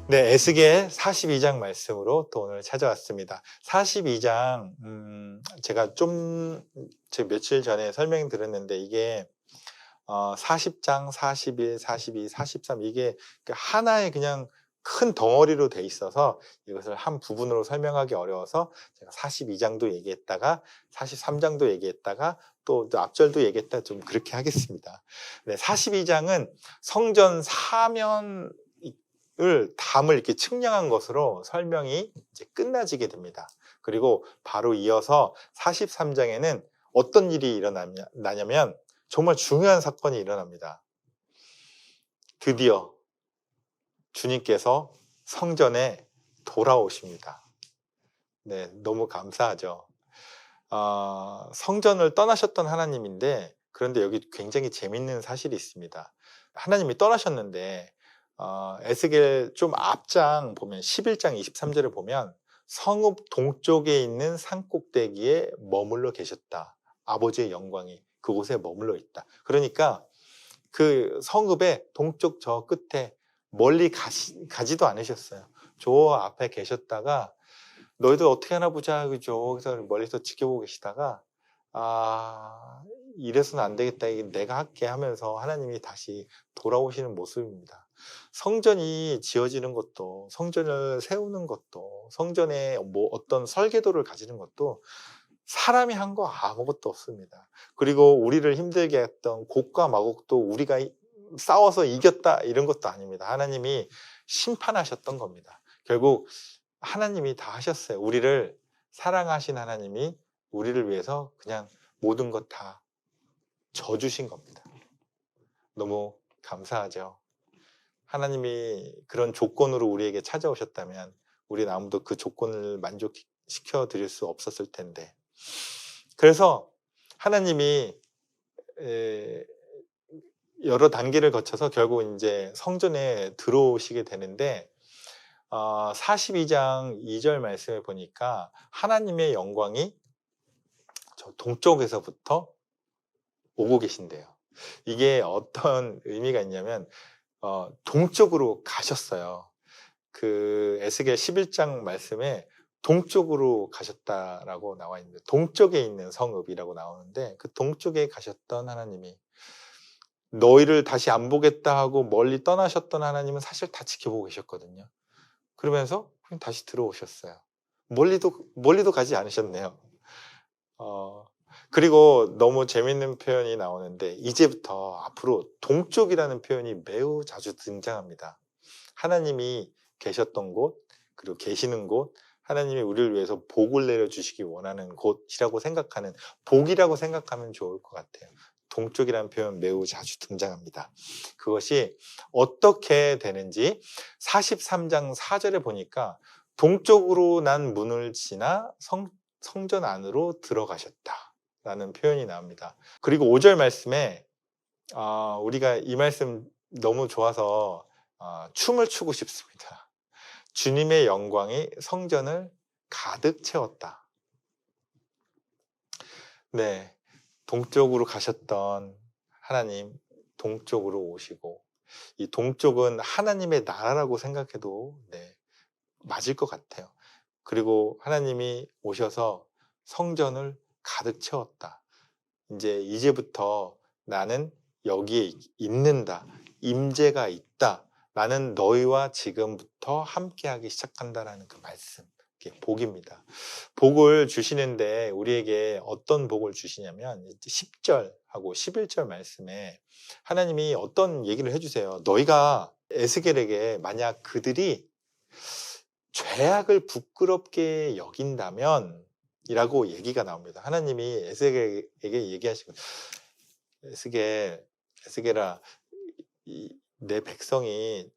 네, 에스겔 42장 말씀으로 또 오늘 찾아왔습니다. 42장, 제가 며칠 전에 설명드렸는데, 이게, 40장, 41, 42, 43, 이게 하나의 그냥 큰 덩어리로 돼 있어서 이것을 한 부분으로 설명하기 어려워서 제가 42장도 얘기했다가 43장도 얘기했다가 또 앞절도 얘기했다 좀 그렇게 하겠습니다. 네, 42장은 성전 사면을 담을 이렇게 측량한 것으로 설명이 이제 끝나지게 됩니다. 그리고 바로 이어서 43장에는 어떤 일이 일어나냐면 정말 중요한 사건이 일어납니다. 드디어 주님께서 성전에 돌아오십니다. 네, 너무 감사하죠. 성전을 떠나셨던 하나님인데, 그런데 여기 굉장히 재밌는 사실이 있습니다. 하나님이 떠나셨는데, 에스겔 좀 앞장 보면 11장 23절을 보면 성읍 동쪽에 있는 산꼭대기에 머물러 계셨다. 아버지의 영광이 그곳에 머물러 있다. 그러니까 그 성읍의 동쪽 저 끝에 멀리 가지도 않으셨어요. 저 앞에 계셨다가 너희들 어떻게 하나 보자 그죠? 그래서 멀리서 지켜보고 계시다가 이래서는 안 되겠다. 이게 내가 할게 하면서 하나님이 다시 돌아오시는 모습입니다. 성전이 지어지는 것도, 성전을 세우는 것도, 성전에 뭐 어떤 설계도를 가지는 것도 사람이 한 거 아무것도 없습니다. 그리고 우리를 힘들게 했던 곡과 마곡도 우리가 싸워서 이겼다 이런 것도 아닙니다. 하나님이 심판하셨던 겁니다. 결국 하나님이 다 하셨어요. 우리를 사랑하신 하나님이 우리를 위해서 그냥 모든 것 다 져주신 겁니다. 너무 감사하죠. 하나님이 그런 조건으로 우리에게 찾아오셨다면 우리는 아무도 그 조건을 만족시켜 드릴 수 없었을 텐데, 그래서 하나님이 여러 단계를 거쳐서 결국 이제 성전에 들어오시게 되는데, 42장 2절 말씀을 보니까 하나님의 영광이 저 동쪽에서부터 오고 계신대요. 이게 어떤 의미가 있냐면 동쪽으로 가셨어요. 그 에스겔 11장 말씀에 동쪽으로 가셨다라고 나와 있는데, 동쪽에 있는 성읍이라고 나오는데, 그 동쪽에 가셨던 하나님이 너희를 다시 안 보겠다 하고 멀리 떠나셨던 하나님은 사실 다 지켜보고 계셨거든요. 그러면서 그냥 다시 들어오셨어요. 멀리도 가지 않으셨네요. 그리고 너무 재밌는 표현이 나오는데, 이제부터 앞으로 동쪽이라는 표현이 매우 자주 등장합니다. 하나님이 계셨던 곳, 그리고 계시는 곳, 하나님이 우리를 위해서 복을 내려주시기 원하는 곳이라고 생각하는, 복이라고 생각하면 좋을 것 같아요. 동쪽이라는 표현 매우 자주 등장합니다. 그것이 어떻게 되는지 43장 4절에 보니까 동쪽으로 난 문을 지나 성전 안으로 들어가셨다라는 표현이 나옵니다. 그리고 5절 말씀에 우리가 이 말씀 너무 좋아서 춤을 추고 싶습니다. 주님의 영광이 성전을 가득 채웠다. 네, 동쪽으로 가셨던 하나님, 동쪽으로 오시고, 이 동쪽은 하나님의 나라라고 생각해도 맞을 것 같아요. 그리고 하나님이 오셔서 성전을 가득 채웠다. 이제부터 나는 여기에 있는다. 임재가 있다. 나는 너희와 지금부터 함께하기 시작한다라는 그 말씀. 복입니다. 복을 주시는데 우리에게 어떤 복을 주시냐면 10절하고 11절 말씀에 하나님이 어떤 얘기를 해주세요. 너희가 에스겔에게 만약 그들이 죄악을 부끄럽게 여긴다면 이라고 얘기가 나옵니다. 하나님이 에스겔에게 얘기하시고, 에스겔아, 내 백성이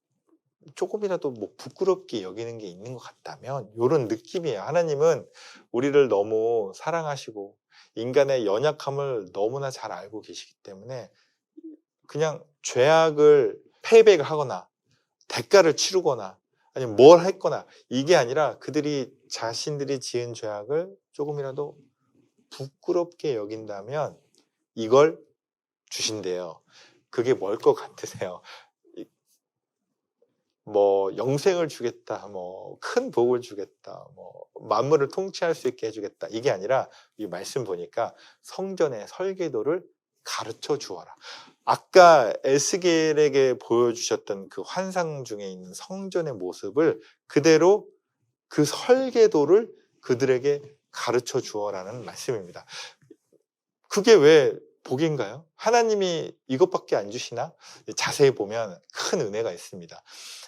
조금이라도 뭐 부끄럽게 여기는 게 있는 것 같다면, 이런 느낌이에요. 하나님은 우리를 너무 사랑하시고 인간의 연약함을 너무나 잘 알고 계시기 때문에 그냥 죄악을 페이백을 하거나 대가를 치르거나 아니면 뭘 했거나 이게 아니라 그들이 자신들이 지은 죄악을 조금이라도 부끄럽게 여긴다면 이걸 주신대요. 그게 뭘 것 같으세요? 뭐 영생을 주겠다, 뭐 큰 복을 주겠다, 뭐 만물을 통치할 수 있게 해주겠다, 이게 아니라 이 말씀 보니까 성전의 설계도를 가르쳐 주어라. 아까 에스겔에게 보여주셨던 그 환상 중에 있는 성전의 모습을 그대로 그 설계도를 그들에게 가르쳐 주어라는 말씀입니다. 그게 왜 복인가요? 하나님이 이것밖에 안 주시나? 자세히 보면 큰 은혜가 있습니다.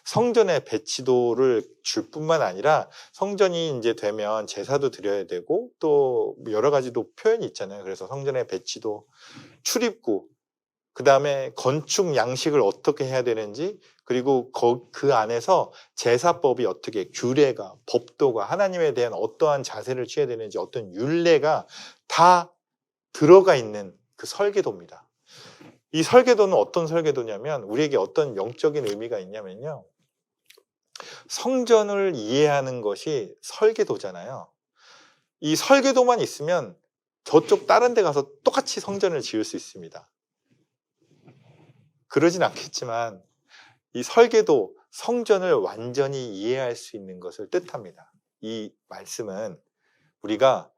성전의 배치도를 줄 뿐만 아니라 성전이 이제 되면 제사도 드려야 되고 또 여러 가지도 표현이 있잖아요. 그래서 성전의 배치도, 출입구, 그 다음에 건축 양식을 어떻게 해야 되는지, 그리고 그 안에서 제사법이 어떻게, 규례가, 법도가, 하나님에 대한 어떠한 자세를 취해야 되는지, 어떤 율례가 다 들어가 있는 그 설계도입니다. 이 설계도는 어떤 설계도냐면 우리에게 어떤 영적인 의미가 있냐면요, 성전을 이해하는 것이 설계도잖아요. 이 설계도만 있으면 저쪽 다른 데 가서 똑같이 성전을 지을 수 있습니다. 그러진 않겠지만 이 설계도, 성전을 완전히 이해할 수 있는 것을 뜻합니다. 이 말씀은 우리가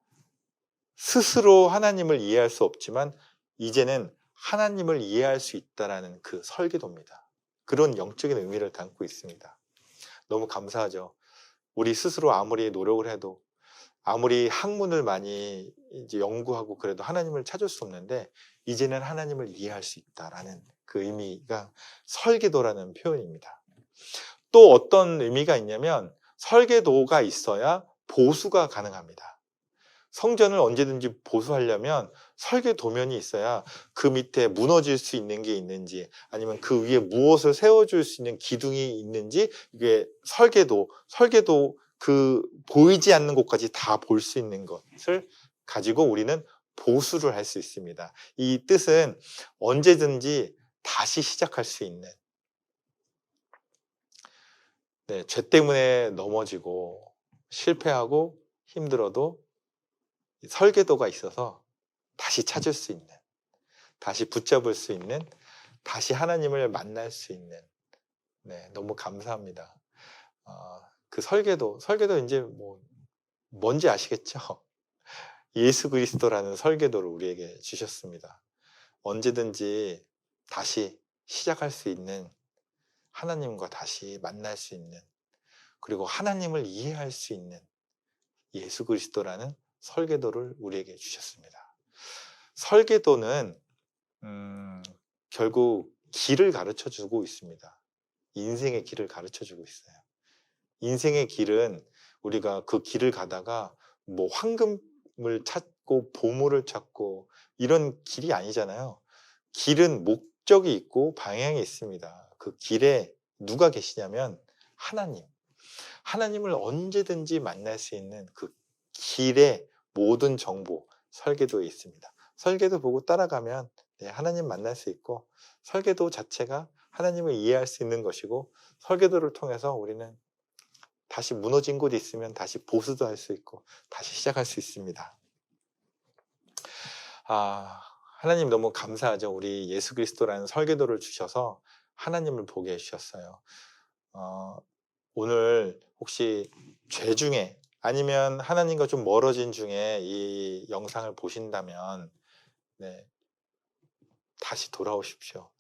스스로 하나님을 이해할 수 없지만 이제는 하나님을 이해할 수 있다라는 그 설계도입니다. 그런 영적인 의미를 담고 있습니다. 너무 감사하죠. 우리 스스로 아무리 노력을 해도, 아무리 학문을 많이 이제 연구하고 그래도 하나님을 찾을 수 없는데 이제는 하나님을 이해할 수 있다라는 그 의미가 설계도라는 표현입니다. 또 어떤 의미가 있냐면 설계도가 있어야 보수가 가능합니다. 성전을 언제든지 보수하려면 설계도면이 있어야 그 밑에 무너질 수 있는 게 있는지, 아니면 그 위에 무엇을 세워줄 수 있는 기둥이 있는지, 이게 설계도 그 보이지 않는 곳까지 다 볼 수 있는 것을 가지고 우리는 보수를 할 수 있습니다. 이 뜻은 언제든지 다시 시작할 수 있는, 네, 죄 때문에 넘어지고 실패하고 힘들어도 설계도가 있어서 다시 찾을 수 있는, 다시 붙잡을 수 있는, 다시 하나님을 만날 수 있는, 네, 너무 감사합니다. 그 설계도 이제 뭐 뭔지 아시겠죠? 예수 그리스도라는 설계도를 우리에게 주셨습니다. 언제든지 다시 시작할 수 있는, 하나님과 다시 만날 수 있는, 그리고 하나님을 이해할 수 있는 예수 그리스도라는 설계도를 우리에게 주셨습니다. 설계도는 결국 길을 가르쳐 주고 있습니다. 인생의 길을 가르쳐 주고 있어요. 인생의 길은 우리가 그 길을 가다가 뭐 황금을 찾고 보물을 찾고 이런 길이 아니잖아요. 길은 목적이 있고 방향이 있습니다. 그 길에 누가 계시냐면 하나님. 하나님을 언제든지 만날 수 있는 그 길의 모든 정보, 설계도에 있습니다. 설계도 보고 따라가면 네, 하나님 만날 수 있고, 설계도 자체가 하나님을 이해할 수 있는 것이고, 설계도를 통해서 우리는 다시 무너진 곳이 있으면 다시 보수도 할 수 있고 다시 시작할 수 있습니다. 하나님 너무 감사하죠. 우리 예수 그리스도라는 설계도를 주셔서 하나님을 보게 해주셨어요. 오늘 혹시 죄 중에, 아니면 하나님과 좀 멀어진 중에 이 영상을 보신다면 네, 다시 돌아오십시오.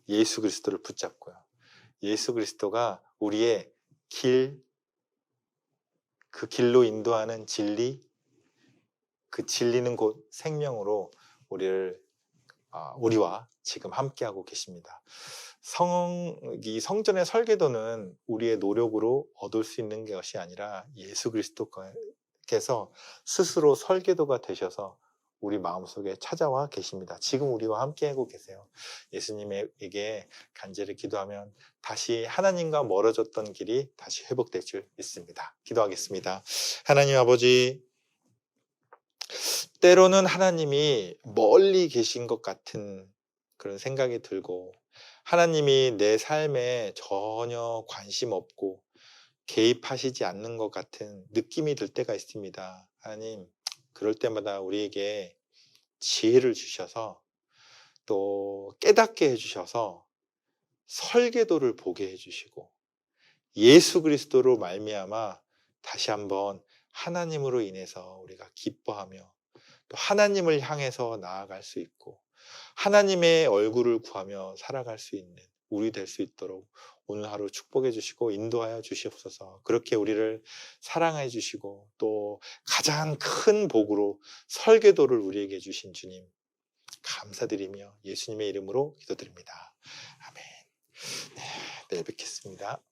예수 그리스도를 붙잡고요. 예수 그리스도가 우리의 길, 그 길로 인도하는 진리, 그 진리는 곧 생명으로 우리와 지금 함께하고 계십니다. 이 성전의 설계도는 우리의 노력으로 얻을 수 있는 것이 아니라 예수 그리스도께서 스스로 설계도가 되셔서 우리 마음속에 찾아와 계십니다. 지금 우리와 함께하고 계세요. 예수님에게 간절히 기도하면 다시 하나님과 멀어졌던 길이 다시 회복될 줄 믿습니다. 기도하겠습니다. 하나님 아버지, 때로는 하나님이 멀리 계신 것 같은 그런 생각이 들고, 하나님이 내 삶에 전혀 관심 없고 개입하시지 않는 것 같은 느낌이 들 때가 있습니다. 하나님, 그럴 때마다 우리에게 지혜를 주셔서 또 깨닫게 해주셔서 설계도를 보게 해주시고 예수 그리스도로 말미암아 다시 한번 하나님으로 인해서 우리가 기뻐하며 또 하나님을 향해서 나아갈 수 있고 하나님의 얼굴을 구하며 살아갈 수 있는 우리 될 수 있도록 오늘 하루 축복해 주시고 인도하여 주시옵소서. 그렇게 우리를 사랑해 주시고 또 가장 큰 복으로 설계도를 우리에게 주신 주님 감사드리며 예수님의 이름으로 기도드립니다. 아멘. 네, 내일 뵙겠습니다.